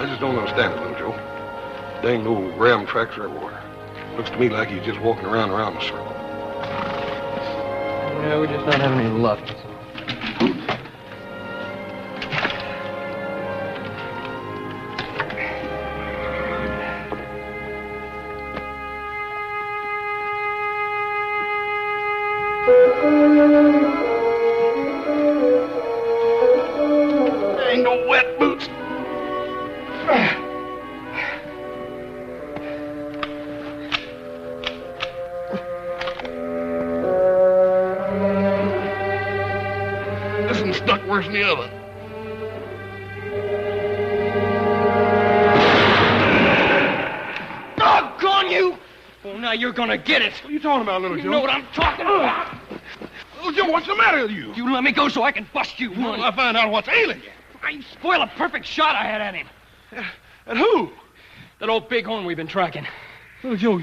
I just don't understand it, little Joe. Dang old ram tracks are everywhere. Looks to me like he's just walking around in a circle. Yeah, we're just not having any luck. Ain't no wet boots. This one's stuck worse than the other. Doggone you! Oh, now you're gonna get it. What are you talking about, little Joe? You know what I'm talking about. Little Joe, what's the matter with you? You let me go so I can bust you. Well, I find out what's ailing you. I spoiled a perfect shot I had at him. At who? That old bighorn we've been tracking. Little Joe,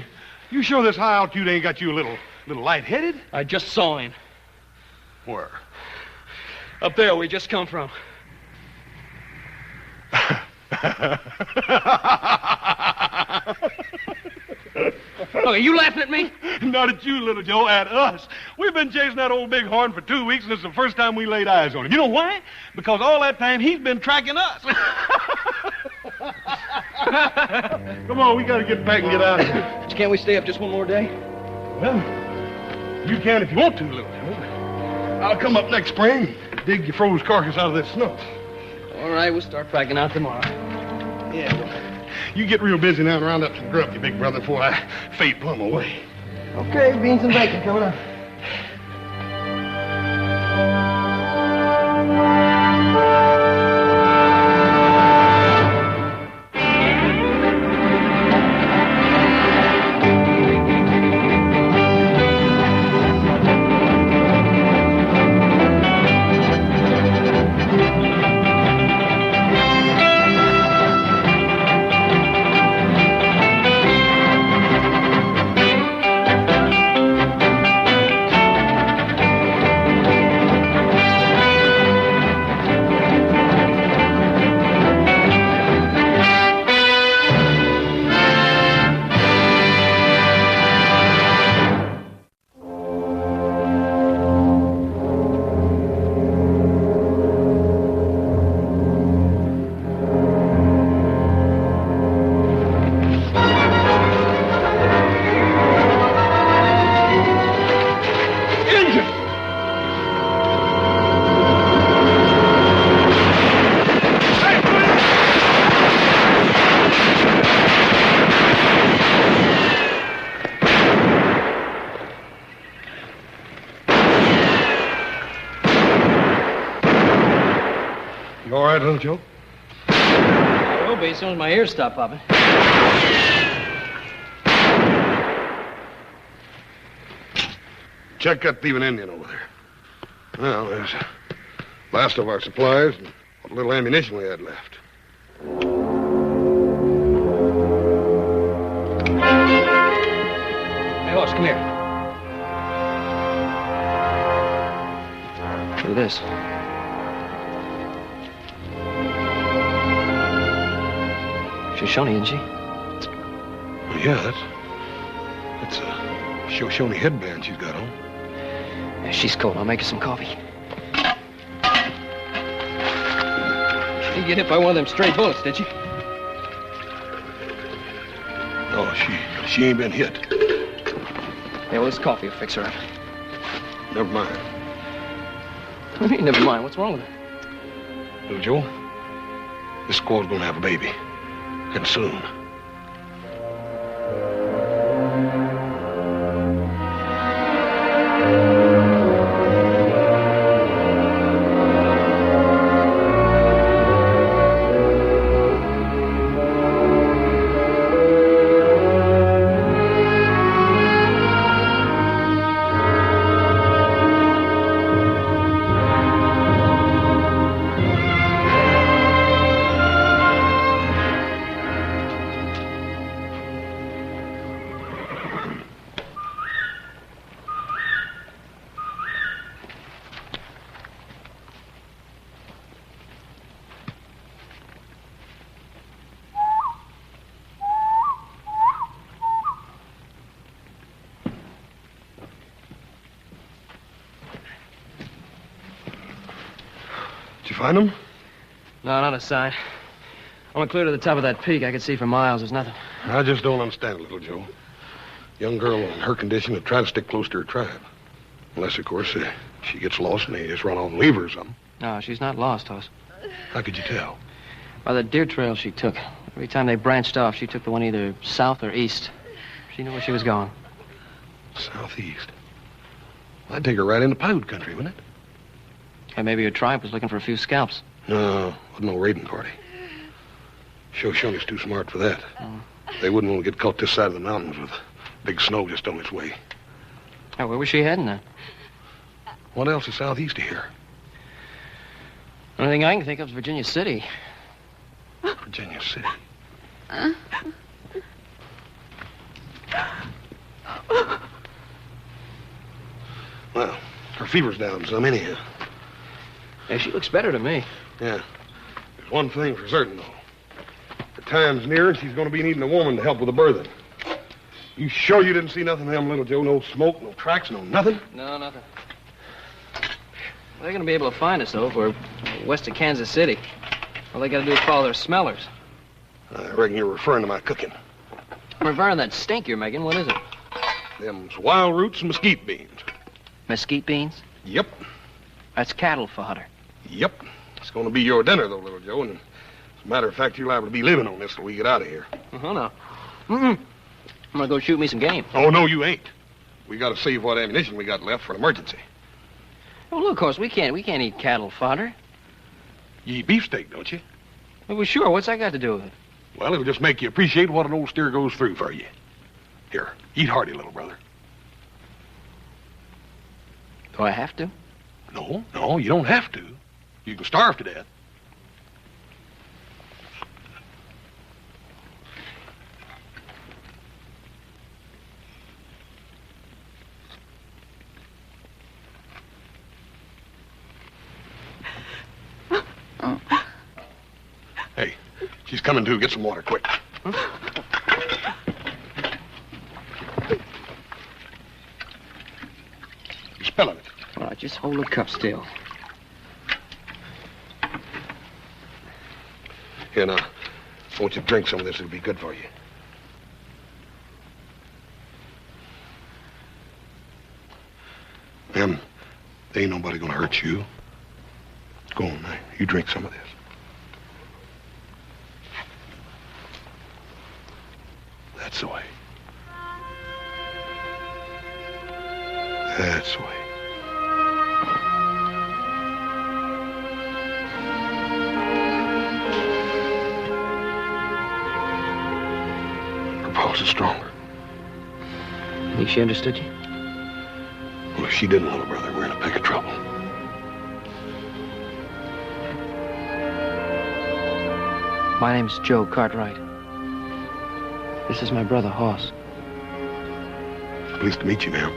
you sure this high altitude ain't got you a little lightheaded? I just saw him. Where? Up there we just come from. Look, are you laughing at me? Not at you, little Joe, at us. We've been chasing that old bighorn for 2 weeks, and it's the first time we laid eyes on him. You know why? Because all that time he's been tracking us. Come on, we got to get back and get out of here. Can't we stay up just one more day? Well, you can if you want to, little Joe. I'll come up next spring and dig your froze carcass out of this snow. All right, we'll start packing out tomorrow. Yeah, well, you get real busy now and round up some grub, you big brother, before I fade plumb away. Okay, beans and bacon coming up. You all right, little Joe? I'll be as soon as my ears stop popping. Check that thieving Indian over there. Well, there's the last of our supplies and what little ammunition we had left. Hey, horse, come here. Look at this. She's Shoshone, isn't she? Well, yeah, that's a Shoshone headband she's got on. Yeah, she's cold. I'll make her some coffee. She didn't get hit by one of them stray bullets, did she? No, she ain't been hit. Yeah, well, this coffee will fix her up. Never mind. What do you mean, never mind? What's wrong with her? Little Joe, this squaw's gonna have a baby. And soon. find them? No, not a sign. I went clear to the top of that peak. I could see for miles. There's nothing. I just don't understand, little Joe. Young girl in her condition would try to stick close to her tribe. Unless, of course, she gets lost and they just run off and leave her or something. No, she's not lost, Hoss. How could you tell? By the deer trail she took. Every time they branched off, she took the one either south or east. She knew where she was going. Southeast. Well, I'd take her right into Piute country, wouldn't it? And maybe her tribe was looking for a few scalps. No, wasn't no raiding party. Shoshone's too smart for that. They wouldn't want to get caught this side of the mountains with big snow just on its way. Oh, where was she heading then? What else is southeast of here? Only thing I can think of is Virginia City. Virginia City. Well, her fever's down some anyhow. Yeah, she looks better to me. Yeah. There's one thing for certain, though. The time's near, and she's going to be needing a woman to help with the birthing. You sure you didn't see nothing of them, little Joe? No smoke, no tracks, no nothing? No, nothing. They're going to be able to find us, though, if we're west of Kansas City. All they got to do is follow their smellers. I reckon you're referring to my cooking. I'm referring to that stink you're making. What is it? Them's wild roots and mesquite beans. Mesquite beans? Yep. That's cattle fodder. Yep. It's going to be your dinner, though, little Joe, and as a matter of fact, you're liable to be living on this till we get out of here. Uh-huh, no. I'm going to go shoot me some game. Oh, no, you ain't. We got to save what ammunition we got left for an emergency. Oh, look, Hoss, we can't eat cattle fodder. You eat beefsteak, don't you? Well, sure. What's that got to do with it? Well, it'll just make you appreciate what an old steer goes through for you. Here, eat hearty, little brother. Do I have to? No, you don't have to. You can starve to death. Hey, she's coming to. Get some water, quick. You're spilling it. All right, just hold the cup still. Here, now, I want you to drink some of this. It'll be good for you. Ma'am, there ain't nobody gonna hurt you. Go on, now. You drink some of this. That's the way. That's the way. Her pulse is stronger. Think she understood you? Well, if she didn't, little brother, we're in a peck of trouble. My name's Joe Cartwright. This is my brother, Hoss. Pleased to meet you, ma'am.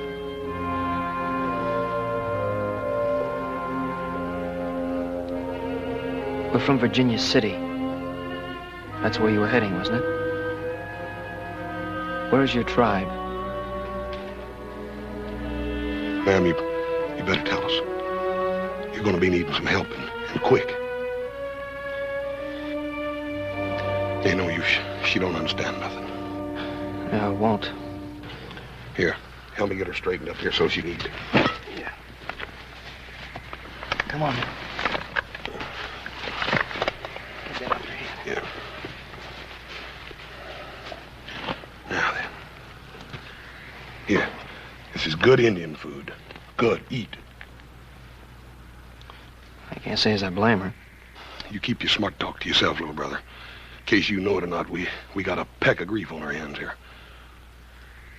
We're from Virginia City. That's where you were heading, wasn't it? Where's your tribe? Ma'am, you better tell us. You're going to be needing some help, and quick. Ain't no use. She don't understand nothing. I won't. Here, help me get her straightened up here so she can eat. Yeah. Come on. Get that under here. Yeah. Now then. Here. This is good Indian food. Good. Eat. I can't say as I blame her. You keep your smart talk to yourself, little brother. In case you know it or not, we got a peck of grief on our hands here.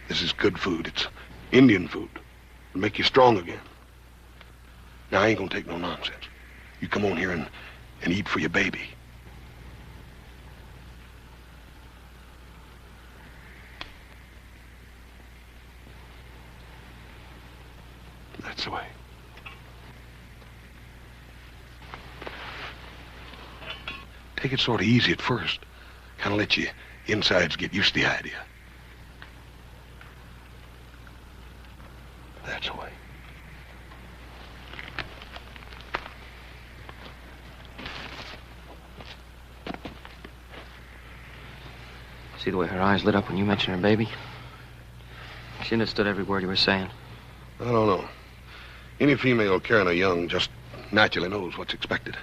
This is good food. It's Indian food. It'll make you strong again. Now, I ain't gonna take no nonsense. You come on here and eat for your baby. That's the way. Take it sort of easy at first. Kind of let your insides get used to the idea. That's the way. See the way her eyes lit up when you mentioned her baby? She understood every word you were saying. I don't know. Any female carrying a young just naturally knows what's expected.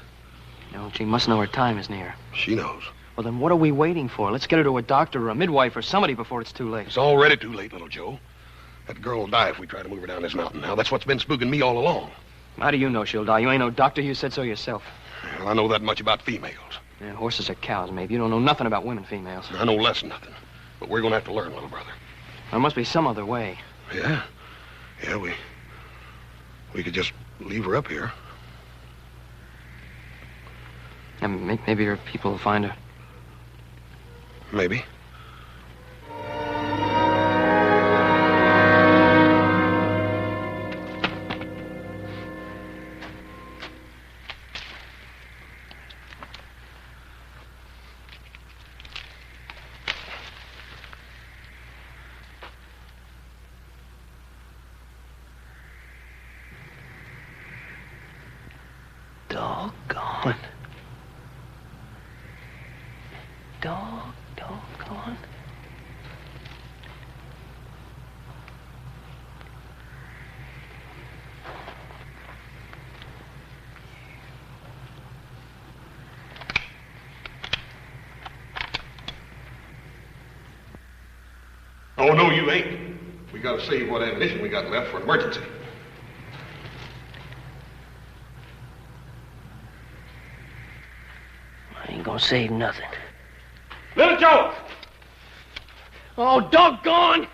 No, she must know her time is near. She knows. Well, then what are we waiting for? Let's get her to a doctor or a midwife or somebody before it's too late. It's already too late, little Joe. That girl will die if we try to move her down this mountain now. That's what's been spooking me all along. How do you know she'll die? You ain't no doctor. You said so yourself. Well, I know that much about females. Yeah, horses are cows, maybe. You don't know nothing about women females. I know less than nothing. But we're going to have to learn, little brother. There must be some other way. Yeah? Yeah, we could just leave her up here. And maybe her people will find her. Maybe. Doggone. Doggone. Oh, no, you ain't. We gotta save what ammunition we got left for an emergency. I ain't gonna save nothing. Little Joe! Oh, doggone!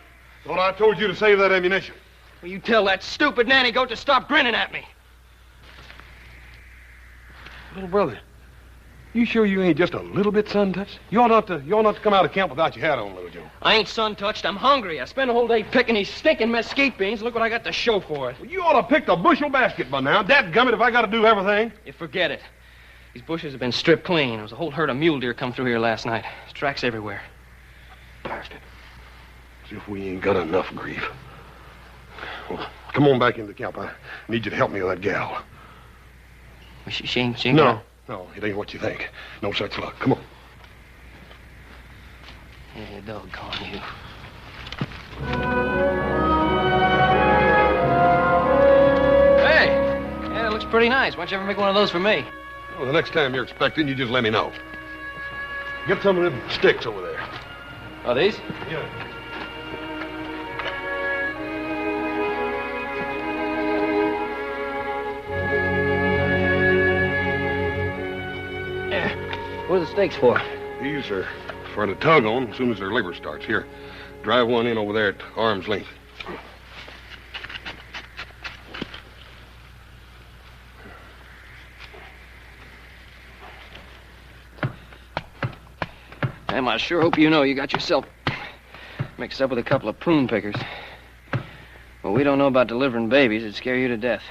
Thought I told you to save that ammunition. Will you tell that stupid nanny goat to stop grinning at me? Little brother, you sure you ain't just a little bit sun-touched? You ought not to come out of camp without your hat on, little Joe. I ain't sun-touched. I'm hungry. I spent a whole day picking these stinking mesquite beans. Look what I got to show for it. Well, you ought to have picked a bushel basket by now. Dadgummit, if I got to do everything. You forget it. These bushes have been stripped clean. There was a whole herd of mule deer come through here last night. There's tracks everywhere. Bastard. As if we ain't got enough grief. Well, come on back into camp. I need you to help me with that gal. She ain't No, it ain't what you think. No such luck. Come on. Yeah, doggone you. Hey! Yeah, that looks pretty nice. Why don't you ever make one of those for me? Well, the next time you're expecting, you just let me know. Get some of them sticks over there. Oh, these? Yeah. What are the stakes for? These are for the tug on as soon as their labor starts. Here, drive one in over there at arm's length. Em, I sure hope you know you got yourself mixed up with a couple of prune pickers. Well, we don't know about delivering babies. It'd scare you to death.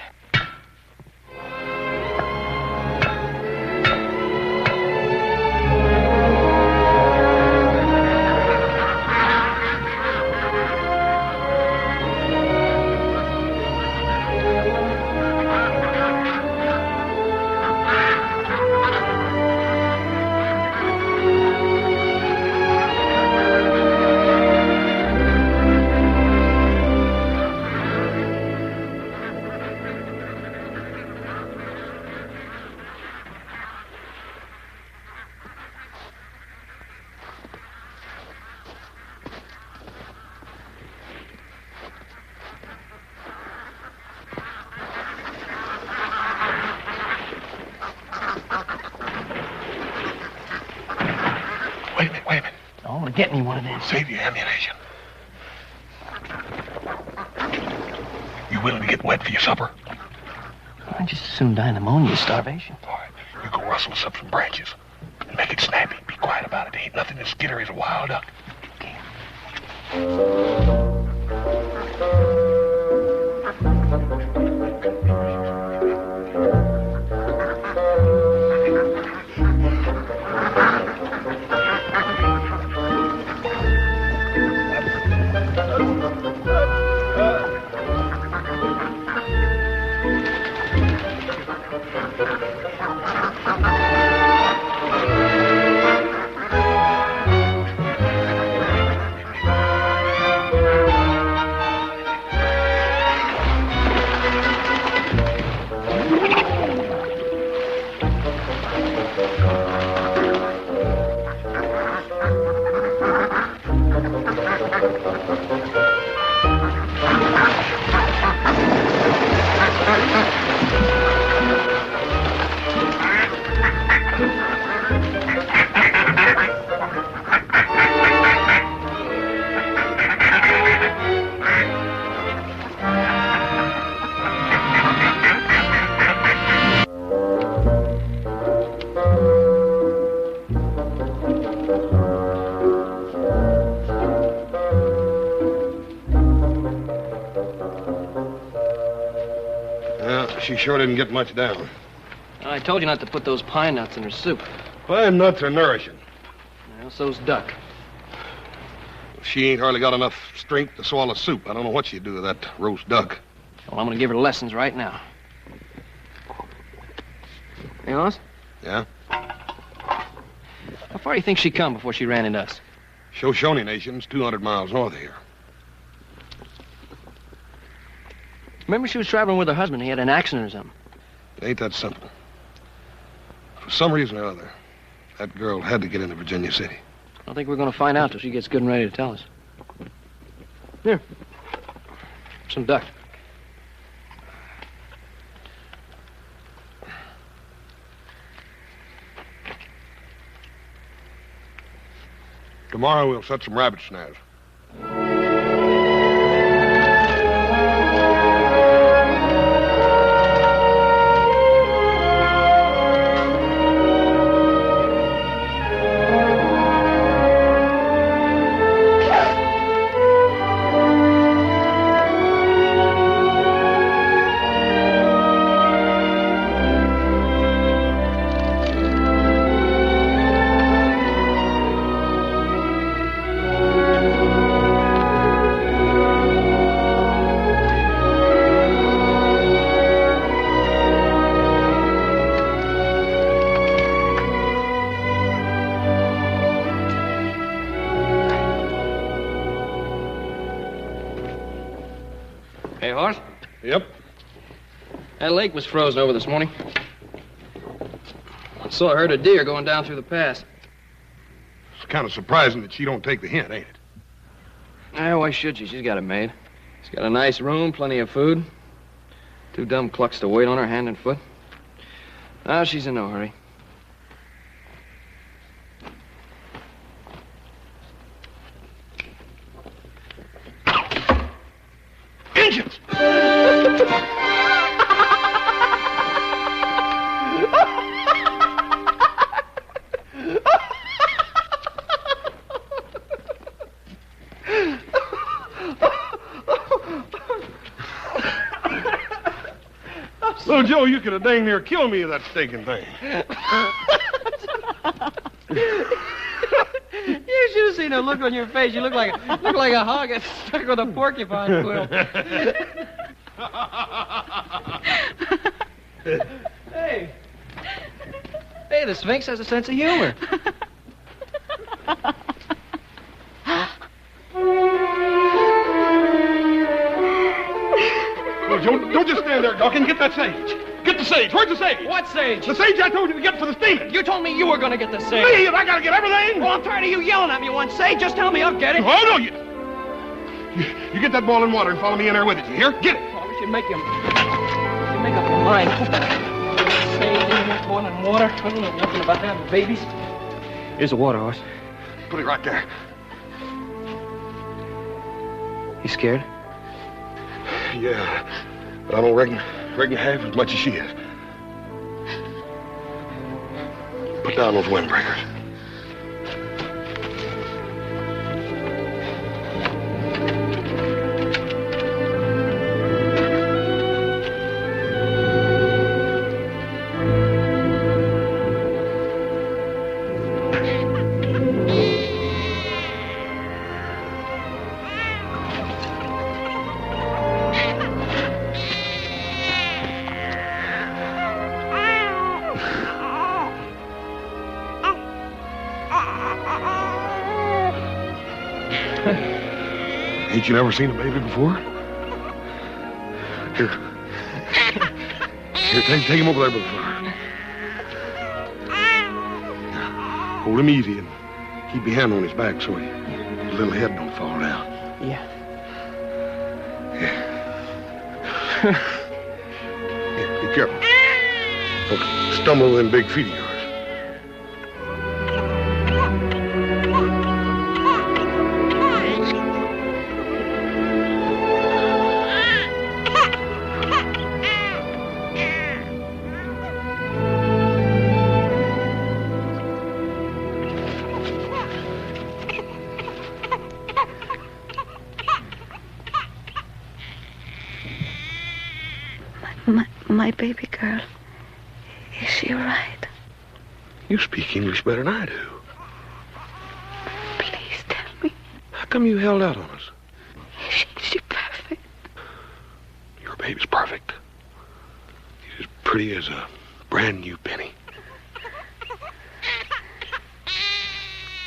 Wait a minute. I want to get me one of them. Save your ammunition. You willing to get wet for your supper? I'd just as soon die of pneumonia as starvation. All right. You go rustle us up some branches. And make it snappy. Be quiet about it. There ain't nothing as skittery as a wild duck. Okay. She sure didn't get much down. I told you not to put those pine nuts in her soup. Pine nuts are nourishing. Well, so's duck. She ain't hardly got enough strength to swallow soup. I don't know what she'd do with that roast duck. Well, I'm going to give her lessons right now. Hey, Hoss? Yeah? How far do you think she come before she ran into us? Shoshone Nation's 200 miles north of here. Remember she was traveling with her husband. He had an accident or something. It ain't that simple. For some reason or other, that girl had to get into Virginia City. I don't think we're going to find out till she gets good and ready to tell us. Here. Some duck. Tomorrow we'll set some rabbit snares. Hey, Hoss? Yep. That lake was frozen over this morning. I saw a herd of deer going down through the pass. It's kind of surprising that she don't take the hint, ain't it? Why should she? She's got it made. She's got a nice room, plenty of food. Two dumb clucks to wait on her hand and foot. Ah, she's in no hurry. Injuns! Little Joe, you could have dang near killed me with that stinking thing. You should have seen the look on your face. You look like a hog that's stuck with a porcupine quill. Hey, the Sphinx has a sense of humor. Well, Joe, don't just stand there, Doc, and get that sage. Get the sage. Where's the sage? What sage? The sage I told you to get for the steaming. You told me you were going to get the sage. Me? And I got to get everything? Well, I'm tired of you yelling at me. You want sage? Just tell me I'll get it. Oh, no, you get that boiling water and follow me in there with it. You hear? Get it. Oh, we should make up your mind. Sage in here, boiling water. I don't know nothing about having babies. Here's the water, Horse. Put it right there. You scared? Yeah, but I don't reckon half as much as she is. Put down those windbreakers. Ain't you never seen a baby before? Here, take him over there by the fire. Hold him easy and keep your hand on his back so his little head don't fall down. Yeah. Here, be careful. Don't stumble with them big feet of yours. My baby girl. Is she all right? You speak English better than I do. Please tell me. How come you held out on us? She's perfect. Your baby's perfect. She's as pretty as a brand new penny.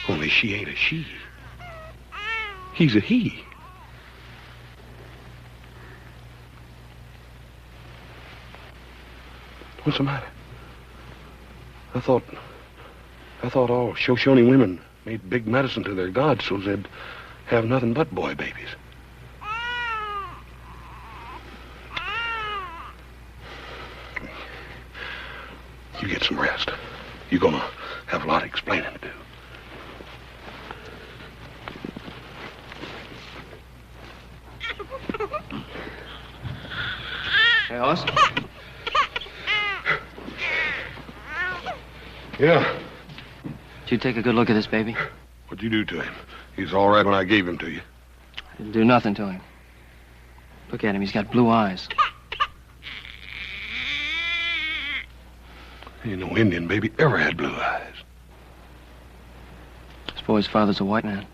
Only she ain't a she. He's a he. What's the matter? I thought all Shoshone women made big medicine to their gods so they'd have nothing but boy babies. You get some rest. You're gonna have a lot of explaining to do. Hey, Hoss? Yeah. Did you take a good look at this baby? What'd you do to him? He's all right when I gave him to you. I didn't do nothing to him. Look at him. He's got blue eyes. Ain't no Indian baby ever had blue eyes. This boy's father's a white man.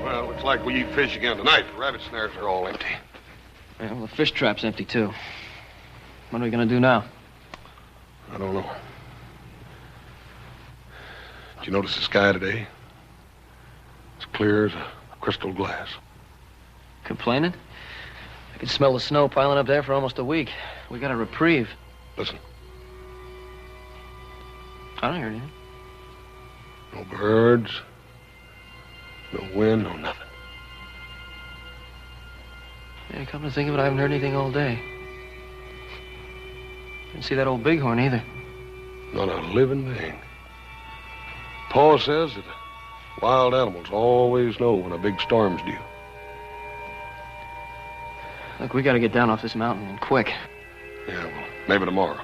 Well, looks like we eat fish again tonight. The rabbit snares are all empty. Yeah, well, the fish trap's empty, too. What are we gonna do now? I don't know. Did you notice the sky today? It's clear as a crystal glass. Complaining? I could smell the snow piling up there for almost a week. We got a reprieve. Listen, I don't hear anything. no birds, no wind, no nothing. Yeah, come to think of it, I haven't heard anything all day. Didn't see that old bighorn either. Not a living thing. Paul says that wild animals always know when a big storm's due. Look, we gotta get down off this mountain, and quick. Yeah, well, maybe tomorrow.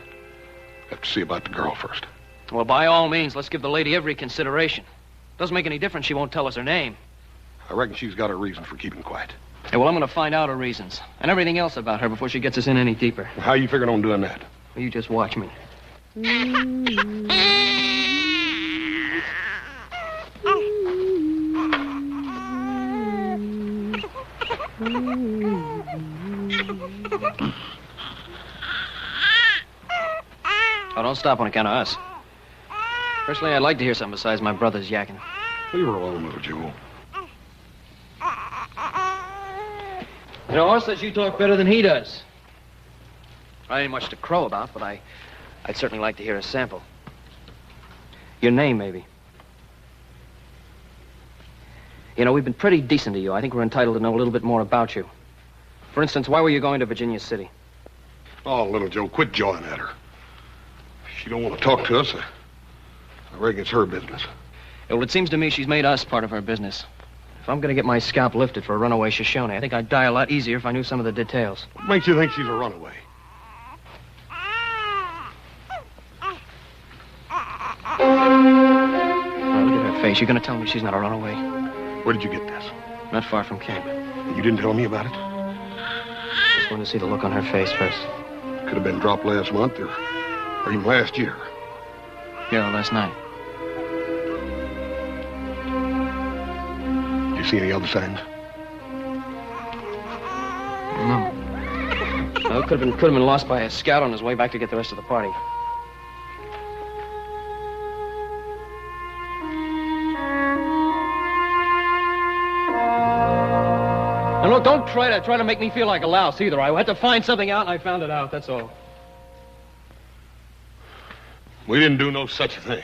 Have to see about the girl first. Well, by all means, let's give the lady every consideration. Doesn't make any difference she won't tell us her name. I reckon she's got her reasons for keeping quiet. Yeah, well, I'm gonna find out her reasons, and everything else about her before she gets us in any deeper. Well, how you figuring on doing that? Well, you just watch me. Oh, don't stop on account of us. Personally, I'd like to hear something besides my brother's yakking. Leave her alone, little Joe. You know, Hoss says you talk better than he does. I ain't much to crow about, but I'd certainly like to hear a sample. Your name, maybe. You know, we've been pretty decent to you. I think we're entitled to know a little bit more about you. For instance, why were you going to Virginia City? Oh, little Joe, quit jawing at her. If she don't want to talk to us, I reckon it's her business. Well, it seems to me she's made us part of her business. If I'm going to get my scalp lifted for a runaway Shoshone, I think I'd die a lot easier if I knew some of the details. What makes you think she's a runaway? Well, look at her face. You're going to tell me she's not a runaway? Where did you get this? Not far from camp. You didn't tell me about it? Just wanted to see the look on her face first. Could have been dropped last month or even last year. Yeah, last night. Did you see any other signs? No. Well, could have been lost by a scout on his way back to get the rest of the party. And look, don't try to make me feel like a louse either. I had to find something out, and I found it out. That's all. We didn't do no such a thing.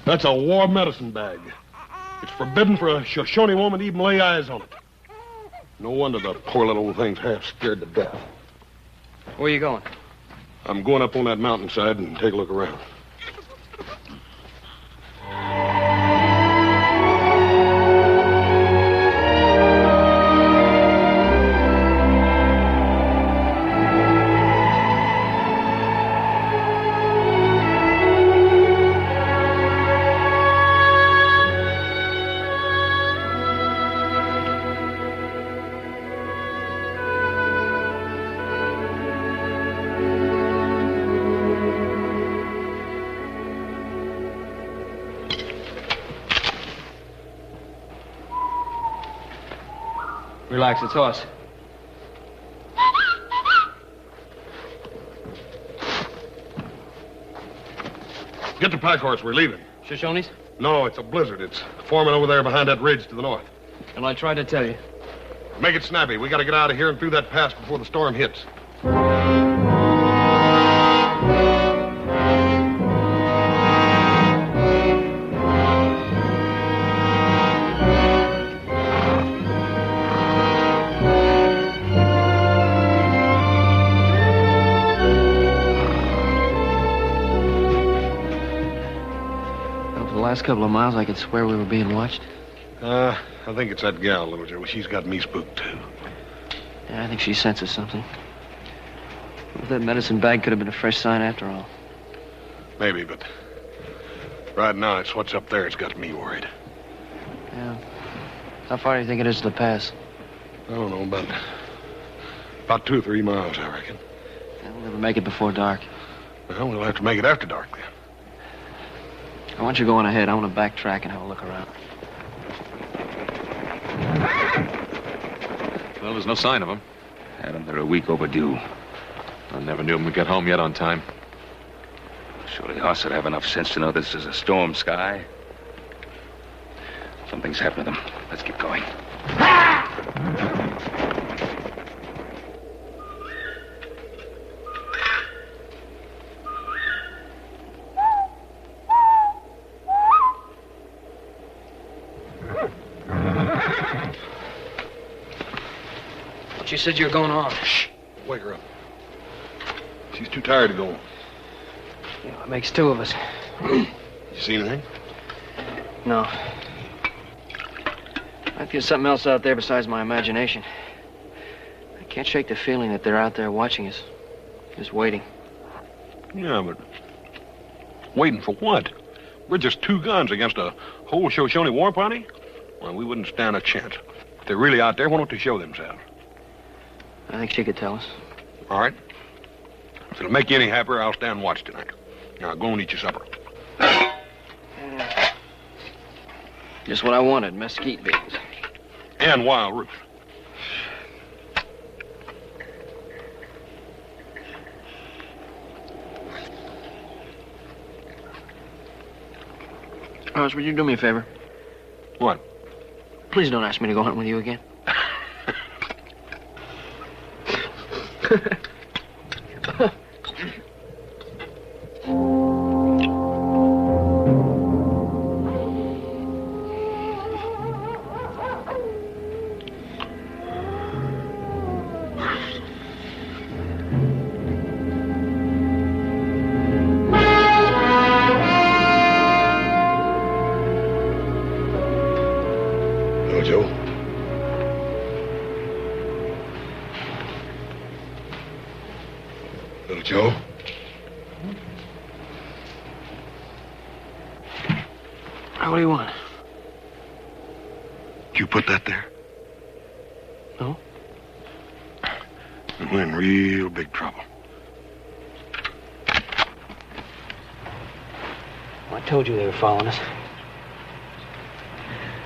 That's a war medicine bag. It's forbidden for a Shoshone woman to even lay eyes on it. No wonder the poor little old thing's half scared to death. Where are you going? I'm going up on that mountainside and take a look around. Relax, it's Hoss. Get the pack horse. We're leaving. Shoshones? No, it's a blizzard. It's forming over there behind that ridge to the north. And I tried to tell you. Make it snappy. We got to get out of here and through that pass before the storm hits. The last couple of miles, I could swear we were being watched. I think it's that gal, Little Joe. She's got me spooked, too. Yeah, I think she senses something. That medicine bag could have been a fresh sign after all. Maybe, but right now it's what's up there that's got me worried. Yeah. How far do you think it is to the pass? I don't know, about 2 or 3 miles, I reckon. Yeah, we'll never make it before dark. Well, we'll have to make it after dark, then. I want you going ahead. I want to backtrack and have a look around. Well, there's no sign of them. Adam, they're a week overdue. I never knew them would get home yet on time. Surely Hoss would have enough sense to know this is a storm sky. Something's happened to them. Let's keep going. She said you were going on. Shh. Wake her up. She's too tired to go. You know, it makes 2 of us. You see anything? No. I feel something else out there besides my imagination. I can't shake the feeling that they're out there watching us. Just waiting. Yeah, but waiting for what? We're just 2 guns against a whole Shoshone war party? Well, we wouldn't stand a chance. If they're really out there, why don't they show themselves? I think she could tell us. All right. If it'll make you any happier, I'll stand watch tonight. Now, go and eat your supper. Just what I wanted, mesquite beans. And wild roots. Hoss, would you do me a favor? What? Please don't ask me to go hunting with you again. Hello, Joe. Little Joe? What do you want? Did you put that there? No. And we're in real big trouble. Well, I told you they were following us. What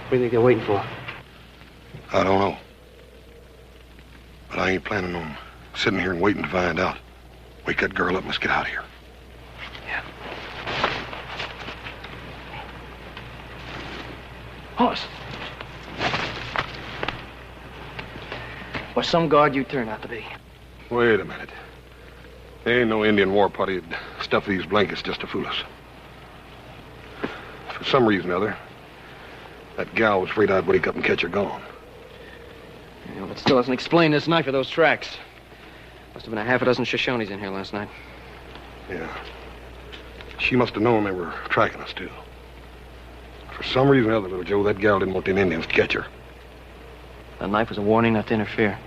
do you think they're waiting for? I don't know. But I ain't planning on sitting here and waiting to find out. Wake that girl up and let's get out of here. Yeah. Hoss. Or some guard you turn out to be. Wait a minute. There ain't no Indian war party that'd stuff these blankets just to fool us. For some reason or other, that gal was afraid I'd wake up and catch her gone. Yeah, but still doesn't explain this knife or those tracks. Must have been a half a dozen Shoshones in here last night. Yeah. She must have known they were tracking us, too. For some reason or other, Little Joe, that gal didn't want them Indians to catch her. That knife was a warning not to interfere.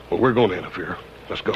Well, we're going to interfere. Let's go.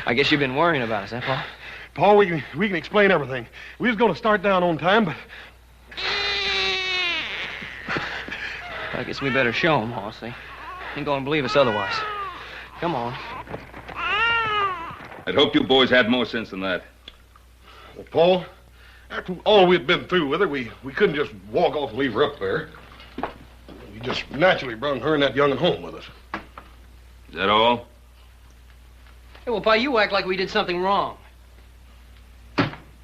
I guess you've been worrying about us, huh, Paul? Paul, we can explain everything. We was going to start down on time, but... I guess we better show him, Horsey. Ain't going to believe us otherwise. Come on. I'd hoped you boys had more sense than that. Well, Paul, after all we'd been through with her, we couldn't just walk off and leave her up there. We just naturally brung her and that young'un home with us. Is that all? Hey, well, Pa, you act like we did something wrong.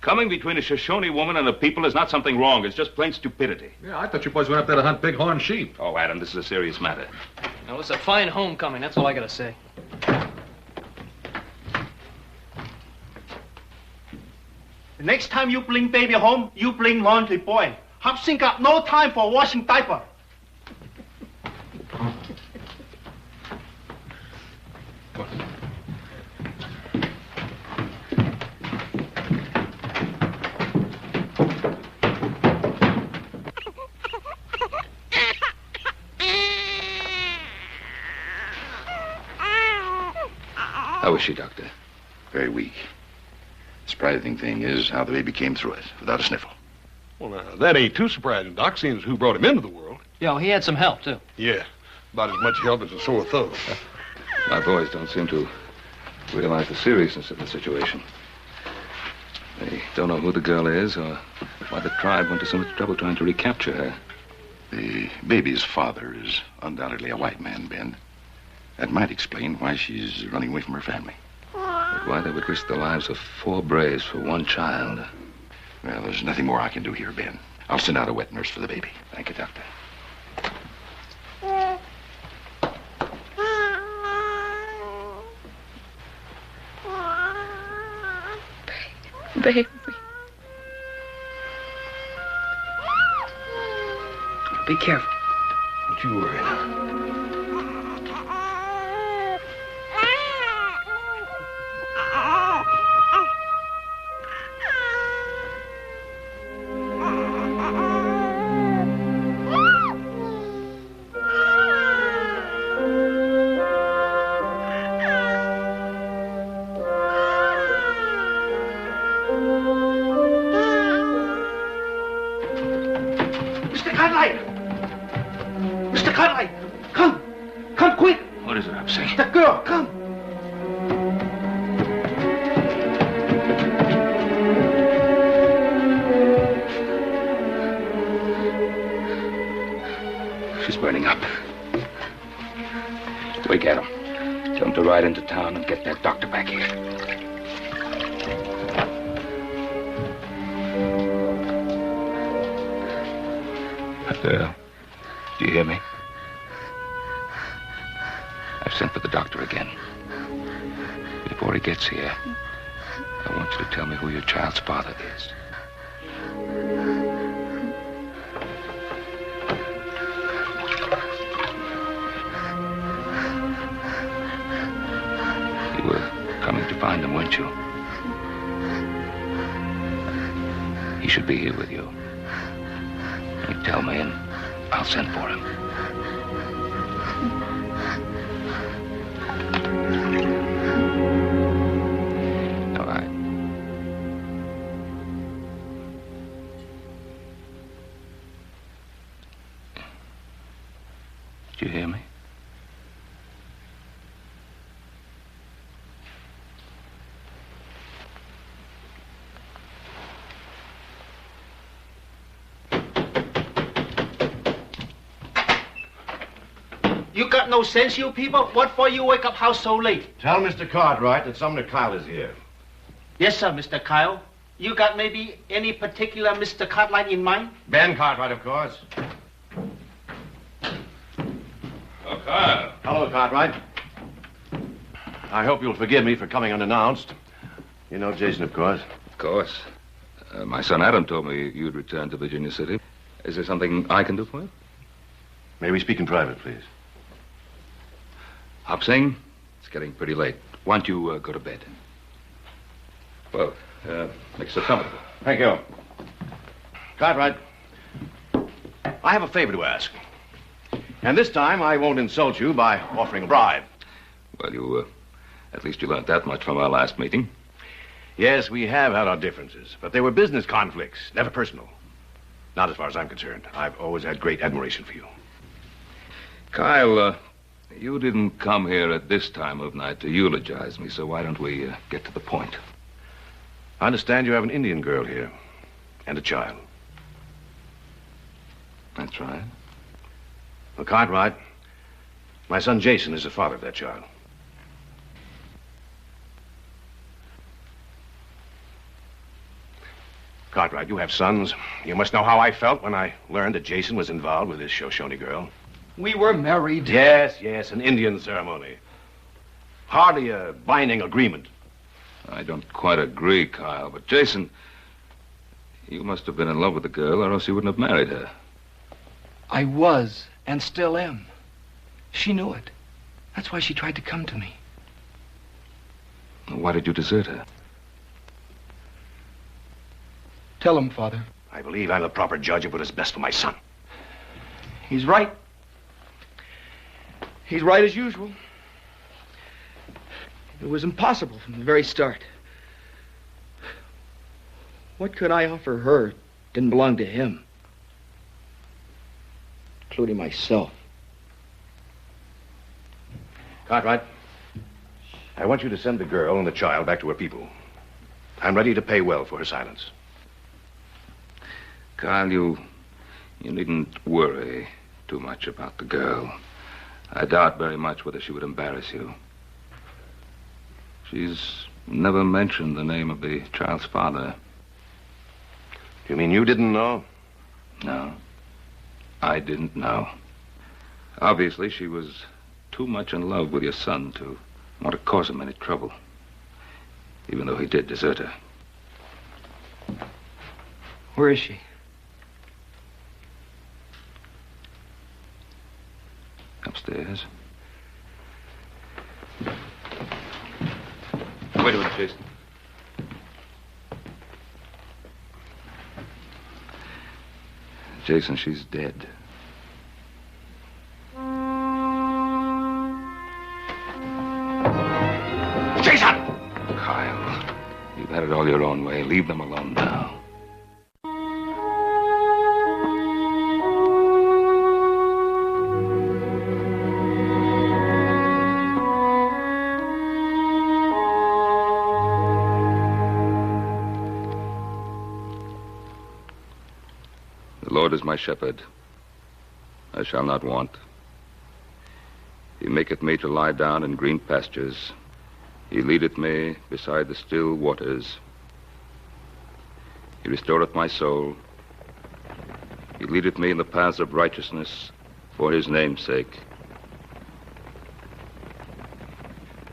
Coming between a Shoshone woman and a people is not something wrong. It's just plain stupidity. Yeah, I thought you boys went up there to hunt bighorn sheep. Oh, Adam, this is a serious matter. Now, it's a fine homecoming. That's all I got to say. The next time you bring baby home, you bring laundry boy. Hop Sing got no time for washing diaper. How is she, Doctor? Very weak. Surprising thing is how the baby came through it without a sniffle. Well, now, that ain't too surprising, Doc, seeing as who brought him into the world. Yo, he had some help, too. Yeah, about as much help as a sore thumb. My boys don't seem to realize the seriousness of the situation. They don't know who the girl is or why the tribe went to so much trouble trying to recapture her. The baby's father is undoubtedly a white man, Ben. That might explain why she's running away from her family. But why they would risk the lives of 4 braves for one child? Well, there's nothing more I can do here, Ben. I'll send out a wet nurse for the baby. Thank you, Doctor. Baby. Be careful. Don't you worry now. Mr. Cartwright, come. Come quick. What is it, Upsy? The girl, come. She's burning up. Wake Adam. Tell him to ride into town and get that doctor back here. Do you hear me? I've sent for the doctor again. Before he gets here, I want you to tell me who your child's father is. You were coming to find him, weren't you? He should be here with you. You tell me and I'll send for him. All right. Did you hear me? You got no sense, you people? What for you wake up house so late? Tell Mr. Cartwright that Sumner Kyle is here. Yes, sir, Mr. Kyle. You got maybe any particular Mr. Cartwright in mind? Ben Cartwright, of course. Oh, Kyle. Hello, Cartwright. I hope you'll forgive me for coming unannounced. You know Jason, of course. Of course. My son Adam told me you'd return to Virginia City. Is there something I can do for you? May we speak in private, please? Hop Sing, it's getting pretty late. Why don't you go to bed? Well, make yourself comfortable. Thank you. Cartwright, I have a favor to ask. And this time I won't insult you by offering a bribe. Well, you At least you learned that much from our last meeting. Yes, we have had our differences, but they were business conflicts, never personal. Not as far as I'm concerned. I've always had great admiration for you. Kyle, you didn't come here at this time of night to eulogize me, so why don't we get to the point? I understand you have an Indian girl here, and a child. That's right. Well, Cartwright, my son Jason is the father of that child. Cartwright, you have sons. You must know how I felt when I learned that Jason was involved with this Shoshone girl. We were married. Yes, an Indian ceremony. Hardly a binding agreement. I don't quite agree, Kyle, but Jason, you must have been in love with the girl, or else you wouldn't have married her. I was, and still am. She knew it. That's why she tried to come to me. Why did you desert her? Tell him, Father. I believe I'm the proper judge of what is best for my son. He's right. He's right as usual. It was impossible from the very start. What could I offer her didn't belong to him, including myself. Cartwright, I want you to send the girl and the child back to her people. I'm ready to pay well for her silence. Kyle, you needn't worry too much about the girl. I doubt very much whether she would embarrass you. She's never mentioned the name of the child's father. You mean you didn't know? No, I didn't know. Obviously, she was too much in love with your son to want to cause him any trouble, even though he did desert her. Where is she? Upstairs. Wait a minute, Jason. Jason, she's dead. Jason! Kyle, you've had it all your own way. Leave them alone now. The Lord is my shepherd. I shall not want. He maketh me to lie down in green pastures. He leadeth me beside the still waters. He restoreth my soul. He leadeth me in the paths of righteousness for his name's sake.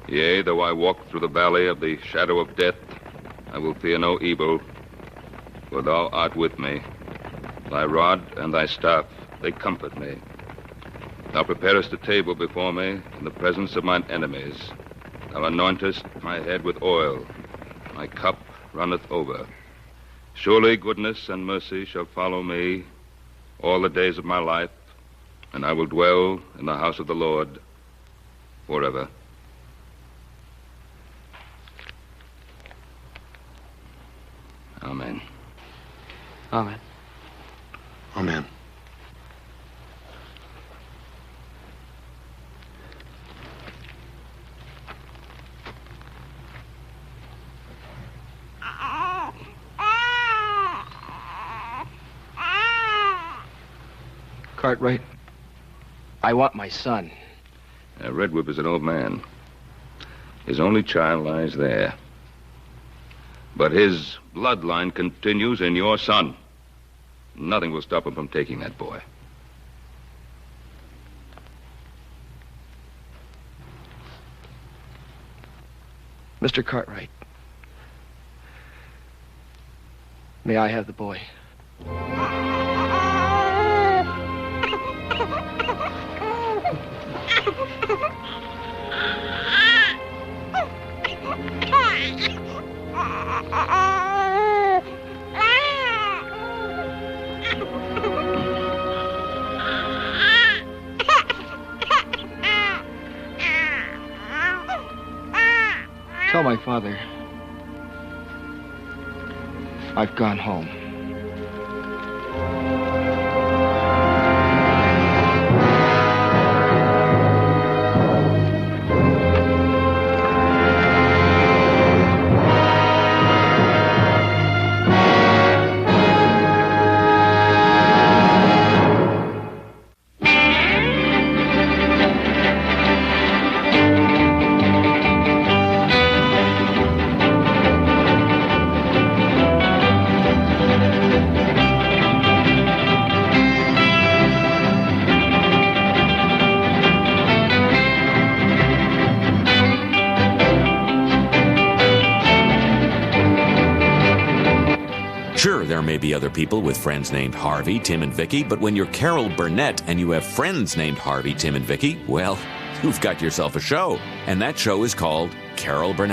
Yea, though I walk through the valley of the shadow of death, I will fear no evil, for thou art with me. Thy rod and thy staff, they comfort me. Thou preparest a table before me in the presence of mine enemies. Thou anointest my head with oil. My cup runneth over. Surely goodness and mercy shall follow me all the days of my life, and I will dwell in the house of the Lord forever. Amen. Amen. Amen. Cartwright, I want my son. Redwip is an old man. His only child lies there. But his bloodline continues in your son. Nothing will stop him from taking that boy. Mr. Cartwright, may I have the boy? Father, I've gone home. Sure, there may be other people with friends named Harvey, Tim, and Vicky, but when you're Carol Burnett and you have friends named Harvey, Tim, and Vicky, well, you've got yourself a show. And that show is called Carol Burnett.